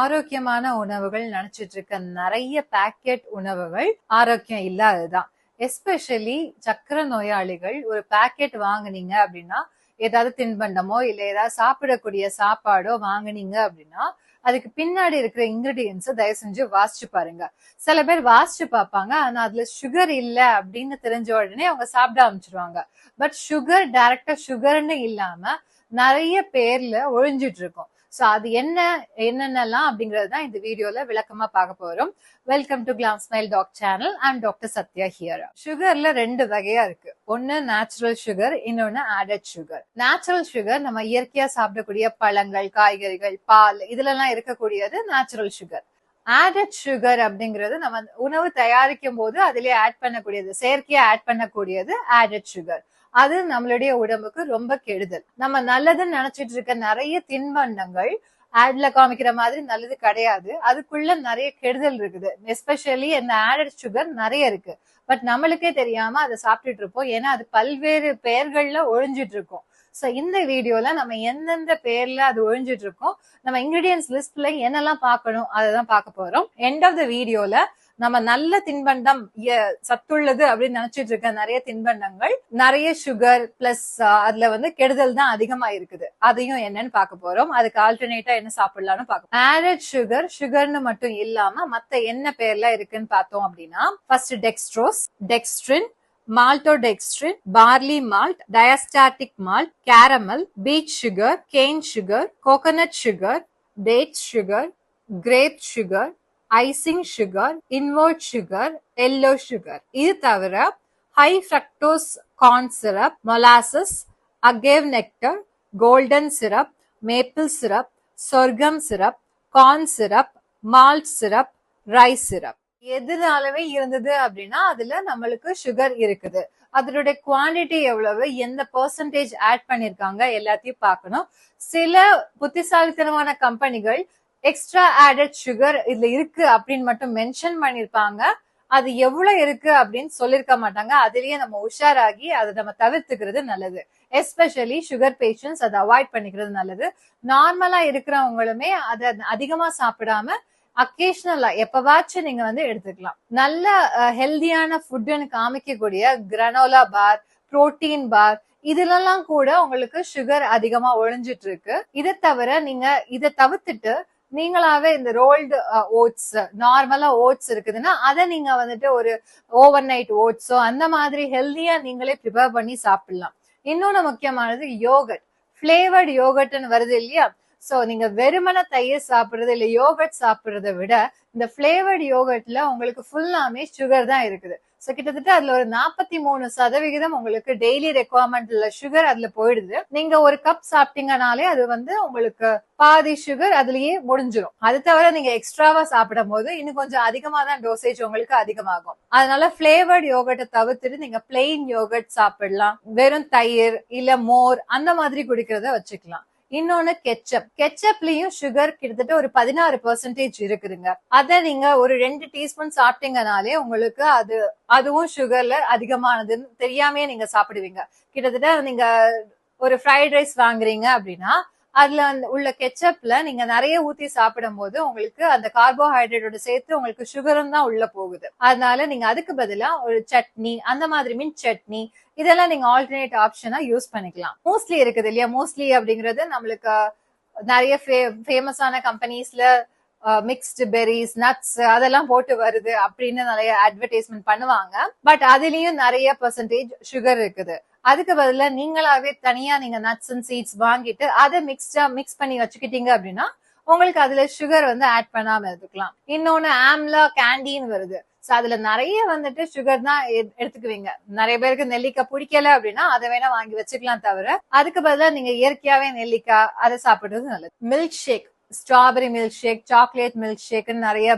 ஆரோக்கியமான உணவுகள் நினைச்சிட்டு இருக்க நிறைய பேக்கெட் உணவுகள் ஆரோக்கியம் இல்லாததுதான். எஸ்பெஷலி சக்கரை நோயாளிகள் ஒரு பேக்கெட் வாங்குனீங்க அப்படின்னா, ஏதாவது தின்பண்டமோ இல்ல ஏதாவது சாப்பிடக்கூடிய சாப்பாடோ வாங்குனீங்க அப்படின்னா, அதுக்கு பின்னாடி இருக்கிற இன்கிரீடியன்ஸ் தயவு செஞ்சு வாசிச்சு பாருங்க. சில பேர் வாசிச்சு பார்ப்பாங்க, ஆனா அதுல சுகர் இல்ல அப்படின்னு தெரிஞ்ச உடனே அவங்க சாப்பிட ஆரம்பிச்சிருவாங்க. பட் சுகர் டைரக்டா சுகர்னு இல்லாம நிறைய பேர்ல ஒழிஞ்சிட்டு இருக்கும். சோ அது என்னென்னலாம் அப்படிங்கறது தான் இந்த வீடியோல விளக்கமா பார்க்க போறோம். Welcome to Glam Smile Doc channel. I'm doctor Sathya here. சுகர்ல ரெண்டு வகையா இருக்கு. ஒன்னு நேச்சுரல் சுகர், இன்னொன்னு ஆடட் சுகர். நேச்சுரல் சுகர் நம்ம இயற்கையா சாப்பிடக்கூடிய பழங்கள், காய்கறிகள், பால் இதுல எல்லாம் இருக்கக்கூடியது நேச்சுரல் சுகர். ஆடட் சுகர் அப்படிங்கிறது நம்ம உணவு தயாரிக்கும் போது அதுலயே ஆட் பண்ணக்கூடியது, செயற்கையா ஆட் பண்ணக்கூடியது ஆடட் சுகர். அது நம்மளுடைய உடம்புக்கு ரொம்ப கெடுதல். நம்ம நல்லதுன்னு நினைச்சிட்டு இருக்க நிறைய தின்பண்டங்கள் ஆட்ல காமிக்கிற மாதிரி நல்லது கிடையாது. அதுக்குள்ள நிறைய கெடுதல் இருக்குது. எஸ்பெஷலி இந்த ஆடட் சுகர் நிறைய இருக்கு. பட் நம்மளுக்கே தெரியாம அதை சாப்பிட்டுட்டு இருப்போம். ஏன்னா அது பல்வேறு பெயர்கள்ல ஒழிஞ்சிட்டு இருக்கும். சோ இந்த வீடியோல நம்ம எந்தெந்த பேர்ல அது ஒழிஞ்சிட்டு இருக்கோம், நம்ம இன்கிரீடியன்ஸ் லிஸ்ட்ல என்னெல்லாம் பார்க்கணும் அதான் பார்க்க போறோம். எண்ட் ஆஃப் த வீடியோல நம்ம நல்ல தின்பண்டம் சத்துள்ளது அப்படின்னு நினைச்சிட்டு இருக்க நிறைய தின்பண்டங்கள் நிறைய சுகர் பிளஸ் அதுல கெடுதல் தான் அதிகமா இருக்குது. அதையும் என்னன்னு பார்க்க போறோம். அதுக்கு ஆல்டர்னேட்டா என்ன சாப்பிடலாம்னு பார்க்க. ஆடட் சுகர் சுகர்னு மட்டும் இல்லாம மத்த என்ன பேர்ல இருக்குன்னு பார்த்தோம் அப்படின்னா, first dextrose, dextrin, maltodextrin, barley malt, diastatic malt, caramel, beet sugar, cane sugar, coconut sugar, date sugar, grape sugar, icing sugar, invert sugar, yellow sugar. இது தவிர high fructose corn syrup, molasses, agave nectar, golden syrup, maple syrup, sorghum syrup, corn syrup, malt syrup, rice syrup. எதுனாலவே இருந்தது அப்படின்னா அதுல நம்மளுக்கு sugar இருக்குது. அதனுடைய quantity எவ்வளவு, எந்த பெர்சன்டேஜ் ஆட் பண்ணிருக்காங்க எல்லாத்தையும் பார்க்கணும். சில புத்திசாலித்தனமான கம்பெனிகள் எக்ஸ்ட்ரா ஆடட் சுகர் இதுல இருக்கு அப்படின்னு மட்டும் மென்ஷன் பண்ணிருப்பாங்க. அது எவ்வளவு இருக்கு அப்படின்னு சொல்லிருக்க மாட்டாங்க. அதுலயே நம்ம உஷாராகி அதை நம்ம தவிர்த்துக்கிறது நல்லது. எஸ்பெஷலி சுகர் பேஷண்ட்ஸ் அதை அவாய்ட் பண்ணிக்கிறது நல்லது. நார்மலா இருக்கிறவங்களுமே அதை அதிகமா சாப்பிடாம அக்கேஷனலா எப்பவாச்சும் நீங்க எடுத்துக்கலாம். நல்ல ஹெல்தியான ஃபுட்னு காமிக்கக்கூடிய கிரானோலா பார், புரோட்டீன் பார் இதுலெல்லாம் கூட உங்களுக்கு சுகர் அதிகமா ஒழிஞ்சிட்டு இருக்கு. இதை தவிர நீங்க இதை தவிர்த்துட்டு நீங்களாவே இந்த ரோல்டு ஓட்ஸ், நார்மலா ஓட்ஸ் இருக்குதுன்னா அதை நீங்க ஒரு ஓவர் நைட் ஓட்ஸோ அந்த மாதிரி ஹெல்தியா நீங்களே ப்ரிப்பேர் பண்ணி சாப்பிடலாம். இன்னொன்னு முக்கியமானது யோகட், பிளேவர்டு யோகட்னு வருது இல்லையா. சோ நீங்க வெறுமன தயிர் சாப்பிடுறது இல்ல யோகட் சாப்பிடுறத விட இந்த பிளேவர்டு யோகட்ல உங்களுக்கு ஃபுல்லாமே சுகர் தான் இருக்குது. சோ கிட்டத்தட்ட அதுல ஒரு 43% உங்களுக்கு டெய்லி ரெக்குவயர்மெண்ட்ல சுகர் அதுல போயிடுது. நீங்க ஒரு கப் சாப்பிட்டீங்கனாலே அது உங்களுக்கு பாதி சுகர் அதுலயே முடிஞ்சிடும். அது தவிர நீங்க எக்ஸ்ட்ராவா சாப்பிடும் போது இன்னும் கொஞ்சம் அதிகமா தான் டோசேஜ் உங்களுக்கு அதிகமாகும். அதனால பிளேவர்டு யோகட்டை தவிர்த்துட்டு நீங்க பிளெயின் யோகட் சாப்பிடலாம். வெறும் தயிர் இல்ல மோர் அந்த மாதிரி குடிக்கிறத வச்சுக்கலாம். இன்னொன்னு கெச்சப்லயும் சுகர் கிட்டத்தட்ட ஒரு 16% இருக்குதுங்க. அத நீங்க ஒரு 2 டீஸ்பூன் சாப்பிட்டீங்கனாலே உங்களுக்கு அதுவும் சுகர்ல அதிகமானதுன்னு தெரியாமே நீங்க சாப்பிடுவீங்க. கிட்டத்தட்ட நீங்க ஒரு ஃப்ரைட் ரைஸ் வாங்குறீங்க அப்படின்னா அதுல உள்ள கெச்சப்ல நீங்க நிறைய ஊத்தி சாப்பிடும் போது உங்களுக்கு அந்த கார்போஹைட்ரேட்டோட சேர்த்து உங்களுக்கு சுகரும் தான் உள்ள போகுது. அதனால நீங்க அதுக்கு பதிலா ஒரு சட்னி அந்த மாதிரி மீன் சட்னி இதெல்லாம் நீங்க ஆல்டர்னேட் ஆப்ஷனா யூஸ் பண்ணிக்கலாம். மோஸ்ட்லி இருக்குது இல்லையா, மோஸ்ட்லி அப்படிங்கிறது நம்மளுக்கு நிறைய ஃபேமஸான கம்பெனிஸ்ல மிக்ஸ்டு பெரிஸ், நட்ஸ் அதெல்லாம் போட்டு வருது அப்படின்னு நிறைய அட்வர்டைஸ்மெண்ட் பண்ணுவாங்க. பட் அதுலயும் நிறைய பெர்சன்டேஜ் சுகர் இருக்குது. அதுக்கு பதிலா நீங்களாவே தனியா நீங்க நட்ஸ் அண்ட் சீட்ஸ் வாங்கிட்டு அதை மிக்ஸ் பண்ணி வச்சுக்கிட்டீங்க அப்படின்னா உங்களுக்கு அதுல சுகர் ஆட் பண்ணாம இருக்கலாம். இன்னொன்னு ஆம்லா கேண்டின்னு வருது. சோ அதுல நிறைய சுகர் தான் எடுத்துக்குவீங்க. நிறைய பேருக்கு நெல்லிக்காய் பிடிக்கல அப்படின்னா அதை வேணா வாங்கி வச்சுக்கலாம். தவிர அதுக்கு பதிலா நீங்க இயற்கையாவே நெல்லிக்காய் அதை சாப்பிடுறது நல்லது. Milk shake, strawberry milk shake, chocolate milk ஷேக்னு நிறைய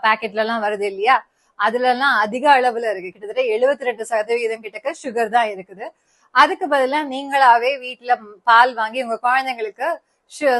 பேக்கெட்ல எல்லாம் வருது இல்லையா, அதுல எல்லாம் அதிக அளவுல இருக்கு. கிட்டத்தட்ட 72% கிட்டக்க சுகர் தான் இருக்குது. அதுக்கு பதிலா நீங்களாவே வீட்டுல பால் வாங்கி உங்க குழந்தைங்களுக்கு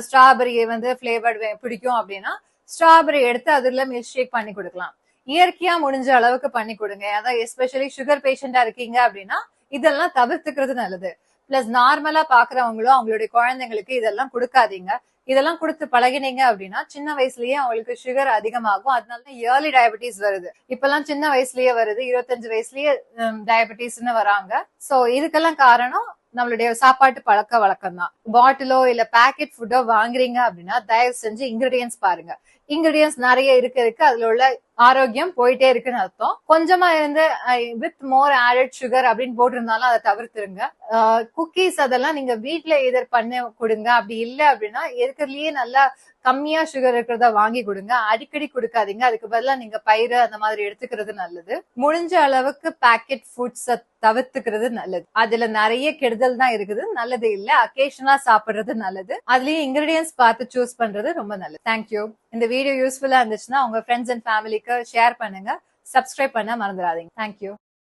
ஸ்ட்ராபெரி பிளேவர்டு பிடிக்கும் அப்படின்னா ஸ்ட்ராபெரி எடுத்து அதுல மில்க் ஷேக் பண்ணி கொடுக்கலாம். இயற்கையா முடிஞ்ச அளவுக்கு பண்ணி கொடுங்க. அதான் எஸ்பெஷலி சுகர் பேஷண்டா இருக்கீங்க அப்படின்னா இதெல்லாம் தவிர்த்துக்கிறது நல்லது. பிளஸ் நார்மலா பாக்குறவங்களும் அவங்களுடைய குழந்தைங்களுக்கு இதெல்லாம் கொடுக்காதீங்க. இதெல்லாம் கொடுத்து பழகினீங்க அப்படின்னா சின்ன வயசுலயே அவங்களுக்கு சுகர் அதிகமாகும். அதனாலதான் ஏர்லி டயபெட்டிஸ் வருது. இப்பெல்லாம் சின்ன வயசுலயே வருது, 25 வயசுலயே டயபெட்டிஸ்ன்னு வராங்க. சோ இதுக்கெல்லாம் காரணம் நம்மளுடைய சாப்பாட்டு பழக்க வழக்கம் தான். பாட்டிலோ இல்ல பேக்கெட் ஃபுட்டோ வாங்குறீங்க அப்படின்னா தயவு செஞ்சு இன்கிரீடியன்ஸ் பாருங்க. இன்கிரீடியன்ஸ் நிறைய இருக்கு அதுல உள்ள ஆரோக்கியம் போயிட்டே இருக்குன்னு அர்த்தம். கொஞ்சமா இருந்து வித் மோர் ஆடட் சுகர் அப்படின்னு போட்டிருந்தாலும் அதை தவிர்த்துருங்க. குக்கீஸ் அதெல்லாம் நீங்க வீட்டுல எதிர் பண்ண கொடுங்க. அப்படி இல்ல அப்படின்னா இருக்கிறதுலயே நல்லா கம்மியா சுகர் இருக்கிறத வாங்கி கொடுங்க. அடிக்கடி கொடுக்காதீங்க. அதுக்கு பதிலா நீங்க பயிறு அந்த மாதிரி எடுத்துக்கிறது நல்லது. முடிஞ்ச அளவுக்கு பேக்கெட் ஃபுட்ஸ தவிர்த்துக்கிறது நல்லது. அதுல நிறைய கெடுதல் தான் இருக்குது, நல்லது இல்ல. அக்கேஷனலா சாப்பிடுறது நல்லது. அதுலயும் இன்கிரீடியன்ஸ் பார்த்து சூஸ் பண்றது ரொம்ப நல்லது. தேங்க்யூ. இந்த வீடியோ யூஸ்ஃபுல்லா இருந்துச்சுன்னா உங்க ஃப்ரெண்ட்ஸ் அண்ட் ஃபேமிலிக்கு ஷேர் பண்ணுங்க. சப்ஸ்கிரைப் பண்ண மறந்துடாதீங்க. தேங்க்யூ.